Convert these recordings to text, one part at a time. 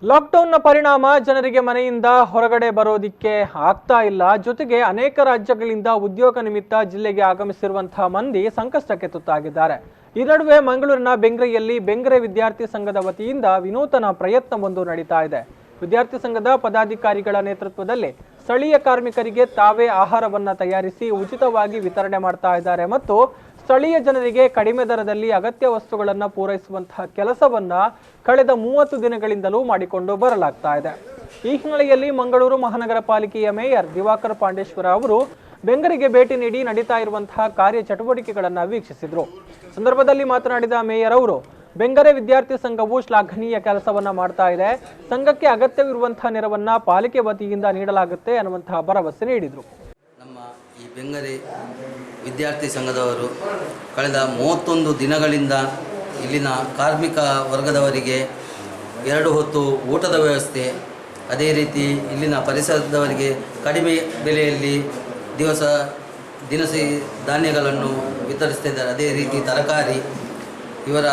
ಲಾಕ್ಡೌನ್ನ ಪರಿಣಾಮ ಜನರಿಗೆ ಮನೆಯಿಂದ ಹೊರಗಡೆ ಬರೋದಿಕ್ಕೆ ಆಗ್ತಾ ಇಲ್ಲ. ಜೊತೆಗೆ ಅನೇಕ ರಾಜ್ಯಗಳಿಂದ ಉದ್ಯೋಗ ನಿಮಿತ್ತ ಜಿಲ್ಲೆಗೆ ಆಗಮಿಸಿರುವಂತಹ ಮಂದಿ ಸಂಕಷ್ಟಕ್ಕೆ ತುತ್ತಾಗಿದ್ದಾರೆ. ಈ ನಡುವೆ ಮಂಗಳೂರಿನ ಬೆಂಗ್ರೆಯಲ್ಲಿ ಬೆಂಗ್ರೆ ವಿದ್ಯಾರ್ಥಿ ಸಂಘದ ವತಿಯಿಂದ ವಿನೂತನ ಪ್ರಯತ್ನವೊಂದು ನಡೀತಾ ಇದೆ. ವಿದ್ಯಾರ್ಥಿ ಸಂಘದ ಪದಾಧಿಕಾರಿಗಳ ನೇತೃತ್ವದಲ್ಲಿ ಸ್ಥಳೀಯ ಕಾರ್ಮಿಕರಿಗೆ ತಾವೇ ಆಹಾರವನ್ನ ತಯಾರಿಸಿ ಉಚಿತವಾಗಿ ವಿತರಣೆ ಮಾಡ್ತಾ ಇದ್ದಾರೆ ಮತ್ತು ಸ್ಥಳೀಯ ಜನರಿಗೆ ಕಡಿಮೆ ದರದಲ್ಲಿ ಅಗತ್ಯ ವಸ್ತುಗಳನ್ನು ಪೂರೈಸುವಂತಹ ಕೆಲಸವನ್ನ ಕಳೆದ 30 ದಿನಗಳಿಂದಲೂ ಮಾಡಿಕೊಂಡು ಬರಲಾಗ್ತಾ ಇದೆ. ಈ ಹಿನ್ನೆಲೆಯಲ್ಲಿ ಮಂಗಳೂರು ಮಹಾನಗರ ಪಾಲಿಕೆಯ ಮೇಯರ್ ದಿವಾಕರ್ ಪಾಂಡೇಶ್ವರ ಅವರು ಬೆಂಗರಿಗೆ ಭೇಟಿ ನೀಡಿ ನಡೀತಾ ಇರುವಂತಹ ಕಾರ್ಯ ಚಟುವಟಿಕೆಗಳನ್ನು ವೀಕ್ಷಿಸಿದರು. ಸಂದರ್ಭದಲ್ಲಿ ಮಾತನಾಡಿದ ಮೇಯರ್ ಅವರು ಬೆಂಗರೆ ವಿದ್ಯಾರ್ಥಿ ಸಂಘವು ಶ್ಲಾಘನೀಯ ಕೆಲಸವನ್ನ ಮಾಡ್ತಾ ಇದೆ. ಸಂಘಕ್ಕೆ ಅಗತ್ಯವಿರುವಂತಹ ನೆರವನ್ನ ಪಾಲಿಕೆ ವತಿಯಿಂದ ನೀಡಲಾಗುತ್ತೆ ಅನ್ನುವಂತಹ ಭರವಸೆ ನೀಡಿದರು. ನಮ್ಮ ಈ ಬೆಂಗರೆ ವಿದ್ಯಾರ್ಥಿ ಸಂಘದವರು ಕಳೆದ 31 ದಿನಗಳಿಂದ ಇಲ್ಲಿನ ಕಾರ್ಮಿಕ ವರ್ಗದವರಿಗೆ 2 ಹೊತ್ತು ಊಟದ ವ್ಯವಸ್ಥೆ, ಅದೇ ರೀತಿ ಇಲ್ಲಿನ ಪರಿಸರದವರಿಗೆ ಕಡಿಮೆ ಬೆಲೆಯಲ್ಲಿ ದಿನಸಿ ಧಾನ್ಯಗಳನ್ನು ವಿತರಿಸ್ತಿದ್ದಾರೆ. ಅದೇ ರೀತಿ ತರಕಾರಿ, ಇವರ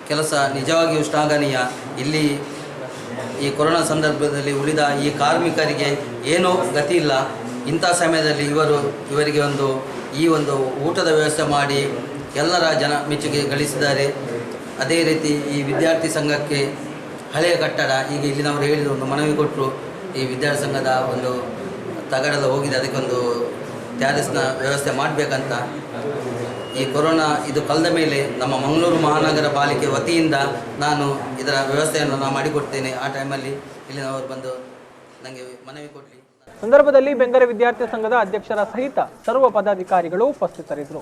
ಕೆಲಸ ನಿಜವಾಗಿಯೂ ಶ್ಲಾಘನೀಯ. ಇಲ್ಲಿ ಈ ಕೊರೋನಾ ಸಂದರ್ಭದಲ್ಲಿ ಉಳಿದ ಈ ಕಾರ್ಮಿಕರಿಗೆ ಏನೂ ಗತಿ ಇಲ್ಲ. ಇಂಥ ಸಮಯದಲ್ಲಿ ಇವರಿಗೆ ಈ ಒಂದು ಊಟದ ವ್ಯವಸ್ಥೆ ಮಾಡಿ ಎಲ್ಲರ ಮೆಚ್ಚುಗೆ ಗಳಿಸಿದ್ದಾರೆ. ಅದೇ ರೀತಿ ಈ ವಿದ್ಯಾರ್ಥಿ ಸಂಘಕ್ಕೆ ಹಳೆಯ ಕಟ್ಟಡ, ಈಗ ಇಲ್ಲಿನವರು ಹೇಳಿದ ಒಂದು ಮನವಿ ಕೊಟ್ಟರು, ಈ ವಿದ್ಯಾರ್ಥಿ ಸಂಘದ ಒಂದು ತಗಡೆಲ್ಲ ಹೋಗಿದೆ, ಅದಕ್ಕೊಂದು ಟ್ಯಾರಿಸ್ನ ವ್ಯವಸ್ಥೆ ಮಾಡಬೇಕಂತ. ಈ ಕೊರೋನಾ ಇದು ಕಳೆದ ಮೇಲೆ ನಮ್ಮ ಮಂಗಳೂರು ಮಹಾನಗರ ಪಾಲಿಕೆ ವತಿಯಿಂದ ನಾನು ಇದರ ವ್ಯವಸ್ಥೆಯನ್ನು ನಾನು ಮಾಡಿಕೊಡ್ತೇನೆ. ಆ ಟೈಮಲ್ಲಿ ಇಲ್ಲಿನವರು ಬಂದು ನನಗೆ ಮನವಿ ಕೊಡಲಿ. ಸಂದರ್ಭದಲ್ಲಿ ಬೆಂಗರೆ ವಿದ್ಯಾರ್ಥಿ ಸಂಘದ ಅಧ್ಯಕ್ಷರ ಸಹಿತ ಸರ್ವ ಪದಾಧಿಕಾರಿಗಳು ಉಪಸ್ಥಿತರಿದ್ದರು.